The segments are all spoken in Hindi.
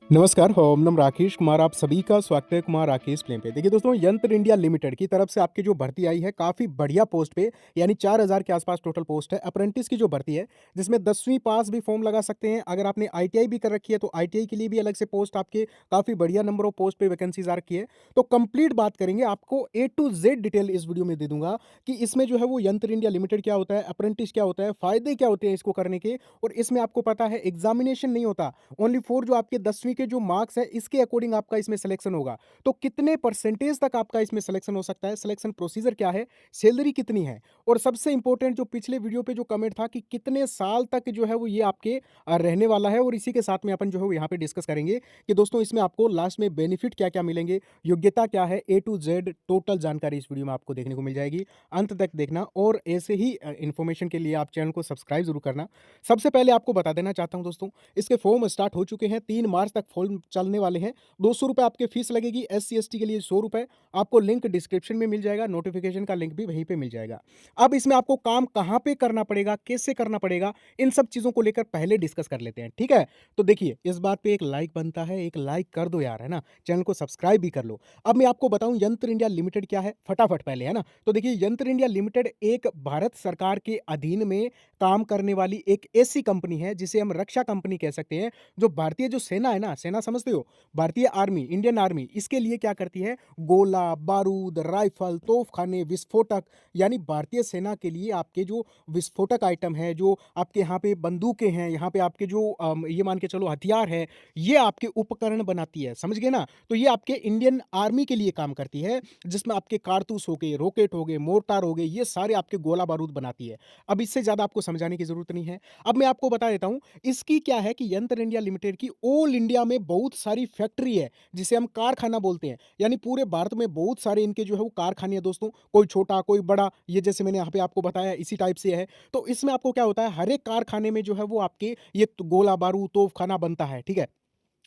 नमस्कार, ओम नम राकेश कुमार आप सभी का स्वागत है कुमार राकेश प्लेन पे। देखिए दोस्तों, यंत्र इंडिया लिमिटेड की तरफ से आपकी जो भर्ती आई है काफ़ी बढ़िया पोस्ट पे, यानी 4000 के आसपास टोटल पोस्ट है। अप्रेंटिस की जो भर्ती है, जिसमें 10वीं पास भी फॉर्म लगा सकते हैं। अगर आपने आईटीआई भी कर रखी है तो आईटीआई के लिए भी अलग से पोस्ट आपके काफ़ी बढ़िया नंबर ऑफ पोस्ट पे वैकेंसीज आ रखी है। तो कंप्लीट बात करेंगे, आपको ए टू जेड डिटेल इस वीडियो में दे दूंगा कि इसमें जो है वो यंत्र इंडिया लिमिटेड क्या होता है, अप्रेंटिस क्या होता है, फायदे क्या होते हैं इसको करने के। और इसमें आपको पता है एग्जामिनेशन नहीं होता, ओनली फॉर जो आपके 10वीं के जो मार्क्स है इसके अकॉर्डिंग आपका इसमें सिलेक्शन होगा। तो कितने परसेंटेज तक आपका इसमें सिलेक्शन हो सकता है, सिलेक्शन प्रोसीजर क्या है, सैलरी कितनी है, और सबसे इंपॉर्टेंट जो पिछले वीडियो पे जो कमेंट था कि कितने साल तक जो है वो ये आपके रहने वाला है। और इसी के साथ में अपन जो है वो यहाँ पे डिस्कस करेंगे कि दोस्तों इसमें आपको लास्ट में बेनिफिट क्या क्या मिलेंगे, योग्यता क्या है, ए टू जेड टोटल जानकारी इस वीडियो में आपको देखने को मिल जाएगी। अंत तक देखना, और ऐसे ही इन्फॉर्मेशन के लिए आप चैनल को सब्सक्राइब जरूर करना। सबसे पहले आपको बता देना चाहता हूं दोस्तों, इसके फॉर्म स्टार्ट हो चुके हैं, 3 मार्च तक फॉर्म चलने वाले हैं। 200 रुपये आपके फीस लगेगी, एससी एसटी के लिए 100 रुपये। आपको लिंक डिस्क्रिप्शन में मिल जाएगा, नोटिफिकेशन का लिंक भी वहीं पे मिल जाएगा। अब इसमें आपको काम कहाँ पे करना पड़ेगा, कैसे करना पड़ेगा, इन सब चीज़ों को लेकर पहले डिस्कस कर लेते हैं, ठीक है। तो देखिए, इस बात पे एक लाइक बनता है, एक लाइक कर दो यार, है ना। चैनल को सब्सक्राइब भी कर लो। अब मैं आपको बताऊं यंत्र इंडिया लिमिटेड क्या है, फटाफट पहले, है ना। तो देखिए, यंत्र इंडिया लिमिटेड एक भारत सरकार के अधीन में काम करने वाली एक ऐसी कंपनी है जिसे हम रक्षा कंपनी कह सकते हैं। जो भारतीय जो सेना है ना, सेना समझते हो, भारतीय आर्मी, इंडियन आर्मी, इसके लिए क्या करती है, गोला बारूद, राइफल, तोपखाने, विस्फोटक, यानी भारतीय सेना के लिए आपके जो विस्फोटक आइटम है, जो आपके यहाँ पे बंदूकें हैं, यहाँ पे आपके जो ये मान के चलो हथियार है, ये आपके उपकरण बनाती है, समझ गए ना। तो ये आपके इंडियन आर्मी के लिए काम करती है, जिसमें आपके कारतूस हो गए, रॉकेट हो गए, मोर्टार हो गए, ये सारे आपके गोला बारूद बनाती है। अब इससे ज़्यादा आपको समझाने की ज़रूरत नहीं है। अब मैं आपको बता देता हूँ, इसकी क्या है कि यंत्र इंडिया लिमिटेड की ऑल इंडिया में बहुत सारी फैक्ट्री है, जिसे हम कारखाना बोलते हैं। यानी पूरे भारत में बहुत सारे इनके जो है वो कारखाने हैं दोस्तों, कोई छोटा, कोई बड़ा, ये जैसे मैंने यहाँ पे आपको बताया इसी टाइप से है। तो इसमें आपको क्या होता है, हर एक कारखाने में जो है वो आपके ये गोला बारूद, तोपखाना बनता है, ठीक है।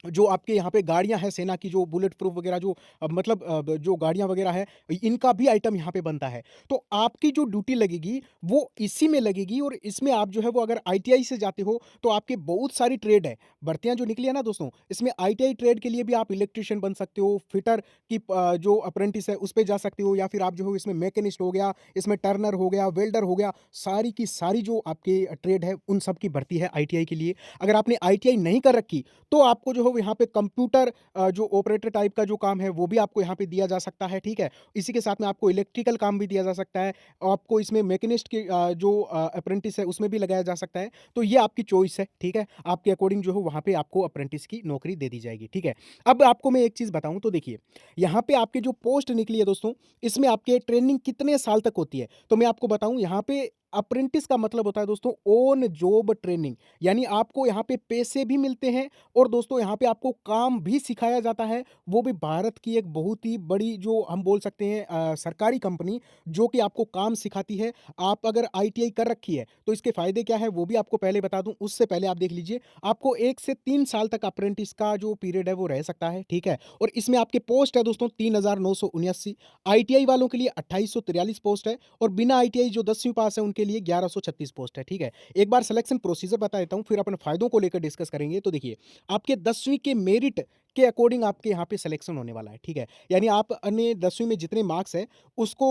जो आपके यहाँ पे गाड़ियाँ हैं सेना की, जो बुलेट प्रूफ वगैरह, जो मतलब जो गाड़ियाँ वगैरह है, इनका भी आइटम यहाँ पे बनता है। तो आपकी जो ड्यूटी लगेगी वो इसी में लगेगी। और इसमें आप जो है वो अगर आईटीआई से जाते हो तो आपके बहुत सारी ट्रेड है, भर्तियाँ जो निकली है ना दोस्तों, इसमें आईटीआई ट्रेड के लिए भी आप इलेक्ट्रिशियन बन सकते हो, फिटर की जो अप्रेंटिस है उस पे जा सकते हो, या फिर आप जो हो इसमें मैकेनिस्ट हो गया, इसमें टर्नर हो गया, वेल्डर हो गया, सारी की सारी जो आपके ट्रेड है उन सब की भर्ती है आईटीआई के लिए। अगर आपने आईटीआई नहीं कर रखी तो आपको जो हो यहाँ पे कंप्यूटर जो ऑपरेटर टाइप का जो काम है वो भी आपको यहाँ पे दिया जा सकता है, ठीक है। इसी के साथ में आपको इलेक्ट्रिकल काम भी दिया जा सकता है, आपको इसमें मैकेनिस्ट की जो अप्रेंटिस है उसमें भी लगाया जा सकता है। तो ये आपकी चॉइस है, ठीक है। आपके अकॉर्डिंग जो हो वहाँ पे आपको अप्रेंटिस की नौकरी दे दी जाएगी, ठीक है। अब आपको मैं एक चीज़ बताऊँ तो देखिए, यहाँ पे आपके जो पोस्ट निकली है दोस्तों, इसमें आपके ट्रेनिंग कितने साल तक होती है, तो मैं आपको बताऊँ यहाँ पे अप्रेंटिस का मतलब होता है दोस्तों ऑन जॉब ट्रेनिंग। यानी आपको यहाँ पे पैसे भी मिलते हैं, और दोस्तों यहाँ पे आपको काम भी सिखाया जाता है। वो भी भारत की एक बहुत ही बड़ी जो हम बोल सकते हैं सरकारी कंपनी, जो कि आपको काम सिखाती है। आप अगर आईटीआई कर रखी है तो इसके फायदे क्या है वो भी आपको पहले बता दूं, उससे पहले आप देख लीजिए, आपको 1 से 3 साल तक अप्रेंटिस का जो पीरियड है वो रह सकता है, ठीक है। और इसमें आपके पोस्ट है दोस्तों 3979, आईटीआई वालों के लिए 2843 पोस्ट है, और बिना आईटीआई जो 10वीं पास है उनके लिए 1136 पोस्ट है, ठीक है। एक बार सिलेक्शन प्रोसीजर बता देता हूं, फिर अपन फायदों को लेकर डिस्कस करेंगे। तो देखिए, आपके 10वीं के मेरिट के अकॉर्डिंग आपके यहाँ पे सिलेक्शन होने वाला है, ठीक है। यानी आप अन्य 10वीं में जितने मार्क्स है उसको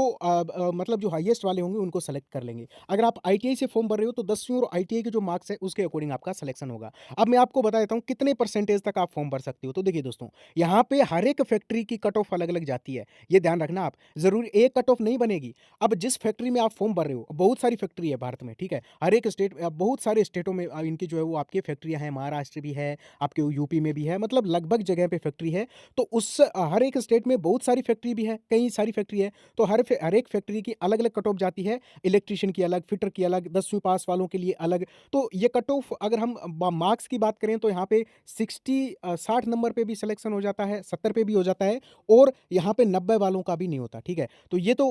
मतलब जो हाईएस्ट वाले होंगे उनको सेलेक्ट कर लेंगे। अगर आप आईटीआई से फॉर्म भर रहे हो तो 10वीं और आईटीआई के जो मार्क्स है उसके अकॉर्डिंग आपका सिलेक्शन होगा। अब मैं आपको बता देता हूँ कितने परसेंटेज तक आप फॉर्म भर सकते हो। तो देखिए दोस्तों, यहाँ पे हर एक फैक्ट्री की कट ऑफ अलग अलग जाती है, ये ध्यान रखना आप। जरूर एक कट ऑफ नहीं बनेगी। अब जिस फैक्ट्री में आप फॉर्म भर रहे हो, बहुत सारी फैक्ट्री है भारत में, ठीक है। हर एक स्टेट, बहुत सारे स्टेटों में इनकी जो है वो आपकी फैक्ट्रियाँ हैं, महाराष्ट्र भी है, आपके यूपी में भी है, मतलब लगभग जगह पे फैक्ट्री है। तो उस हर एक स्टेट में बहुत सारी फैक्ट्री भी है, कई सारी फैक्ट्री है। तो हर एक फैक्ट्री की अलग अलग कट ऑफ जाती है, इलेक्ट्रिशियन की अलग, फिटर की अलग, 10वीं पास वालों के लिए अलग। तो ये कट ऑफ अगर हम मार्क्स की बात करें तो यहाँ पे 60 नंबर पे भी सिलेक्शन हो जाता है, 70 पे भी हो जाता है, और यहाँ पे 90 वालों का भी नहीं होता, ठीक है। तो ये तो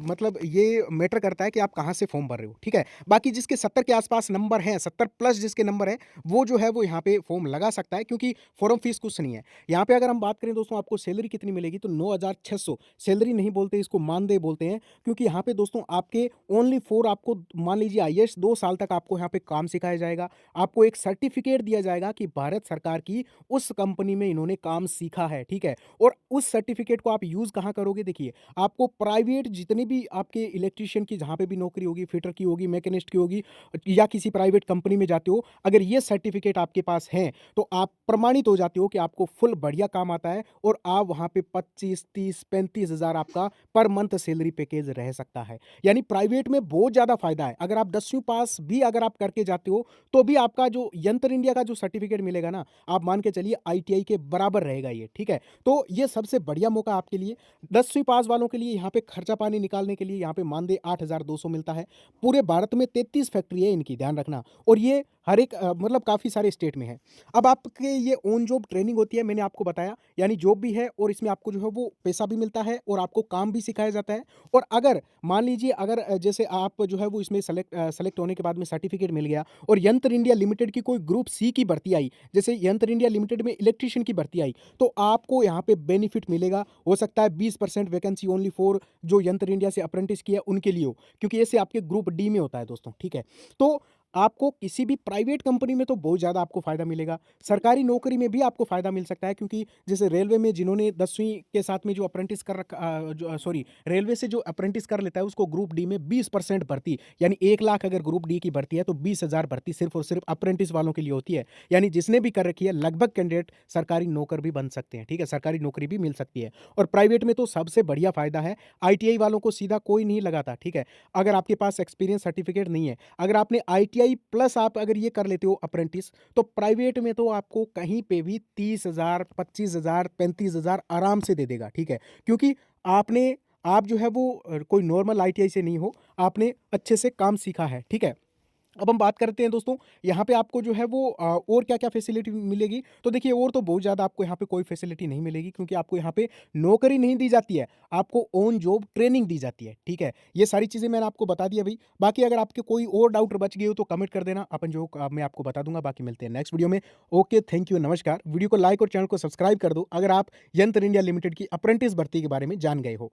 मतलब ये मैटर करता है कि आप कहाँ से फॉर्म भर रहे हो, ठीक है। बाकी जिसके 70 के आसपास नंबर हैं, 70 प्लस जिसके नंबर है, वो जो है वो यहाँ पे फॉर्म लगा सकता है, क्योंकि फॉर्म फीस कुछ पोस्ट नहीं है। यहाँ पे अगर हम बात करें दोस्तों आपको सैलरी कितनी मिलेगी तो 9,600 सैलरी नहीं बोलते, इसको मानदेय बोलते हैं, क्योंकि यहाँ पे दोस्तों आपके ओनली फॉर आपको मान लीजिए आईएएस 2 साल तक आपको यहाँ पे काम सिखाया जाएगा। आपको एक सर्टिफिकेट दिया जाएगा कि भारत सरकार की उस कंपनी में इन्होंने काम सीखा है, ठीक है? और उस सर्टिफिकेट को आप यूज़ कहाँ करोगे? देखिए, आपको प्राइवेट जितने भी आपके इलेक्ट्रीशियन की जहाँ पे भी नौकरी होगी, फिटर की होगी, मैकेनिस्ट की होगी या किसी प्राइवेट कंपनी में जाते हो, अगर ये सर्टिफिकेट आपके पास है, तो आप प्रमाणित हो जाते हो कि आपको फुल बढ़िया काम आता है और आप वहाँ पे 25, 30, 35 हज़ार आपका पर मंथ सैलरी पैकेज रह सकता है। यानी प्राइवेट में बहुत ज़्यादा फ़ायदा है। अगर आप 10वीं पास भी अगर आप करके जाते हो, तो भी आपका जो यंत्र इंडिया का जो सर्टिफिकेट मिलेगा ना, आप मान के चलिए आईटीआई के बराबर रहेगा ये, ठीक है? तो ये सबसे बढ़िया मौका आपके लिए। 10वीं पास वालों के लिए यहाँ पे खर्चा पानी निकालने के लिए यहाँ पे मानदेय 8,200 मिलता है। पूरे भारत में 33 फैक्ट्री है इनकी, ध्यान रखना, और ये हर एक मतलब काफ़ी सारे स्टेट में है। अब आपके ये ऑन जॉब ट्रेनिंग होती है, मैंने आपको बताया, यानी जॉब भी है और इसमें आपको जो है वो पैसा भी मिलता है और आपको काम भी सिखाया जाता है। और अगर मान लीजिए अगर जैसे आप जो है वो इसमें सेलेक्ट होने के बाद में सर्टिफिकेट मिल गया और यंत्र इंडिया लिमिटेड की कोई ग्रुप सी की भर्ती आई, जैसे यंत्र इंडिया लिमिटेड में इलेक्ट्रीशियन की भर्ती आई, तो आपको यहाँ पे बेनिफिट मिलेगा। हो सकता है 20% वैकेंसी ओनली फॉर जो यंत्र इंडिया से अप्रेंटिस किया उनके लिए हो, क्योंकि ऐसे आपके ग्रुप डी में होता है दोस्तों, ठीक है? तो आपको किसी भी प्राइवेट कंपनी में तो बहुत ज़्यादा आपको फ़ायदा मिलेगा। सरकारी नौकरी में भी आपको फ़ायदा मिल सकता है, क्योंकि जैसे रेलवे में जिन्होंने 10वीं के साथ में जो अप्रेंटिस कर रखा रेलवे से जो अप्रेंटिस कर लेता है उसको ग्रुप डी में 20% भर्ती, यानी 1 लाख अगर ग्रुप डी की भर्ती है तो 20,000 भर्ती सिर्फ़ और सिर्फ़ अप्रेंटिस वालों के लिए होती है। यानी जिसने भी कर रखी है लगभग कैंडिडेट सरकारी नौकर भी बन सकते हैं, ठीक है? सरकारी नौकरी भी मिल सकती है। और प्राइवेट में तो सबसे बढ़िया फ़ायदा है, आईटीआई वालों को सीधा कोई नहीं लगाता, ठीक है? अगर आपके पास एक्सपीरियंस सर्टिफिकेट नहीं है, अगर आपने आईटीआई प्लस आप अगर ये कर लेते हो अप्रेंटिस, तो प्राइवेट में तो आपको कहीं पे भी 30,000, 25,000, 35,000 आराम से दे देगा, ठीक है? क्योंकि आप जो है वो कोई नॉर्मल आईटीआई से नहीं हो, आपने अच्छे से काम सीखा है, ठीक है? अब हम बात करते हैं दोस्तों, यहाँ पे आपको जो है वो और क्या-क्या फैसिलिटी मिलेगी? तो देखिए, और तो बहुत ज़्यादा आपको यहाँ पे कोई फैसिलिटी नहीं मिलेगी, क्योंकि आपको यहाँ पे नौकरी नहीं दी जाती है, आपको ऑन जॉब ट्रेनिंग दी जाती है, ठीक है? ये सारी चीज़ें मैंने आपको बता दी अभी। बाकी अगर आपके कोई और डाउट बच गए हो तो कमेंट कर देना, अपन जो मैं आपको बता दूँगा। बाकी मिलते हैं नेक्स्ट वीडियो में। ओके, थैंक यू, नमस्कार। वीडियो को लाइक और चैनल को सब्सक्राइब कर दो अगर आप यंत्र इंडिया लिमिटेड की अप्रेंटिस भर्ती के बारे में जान गए हो।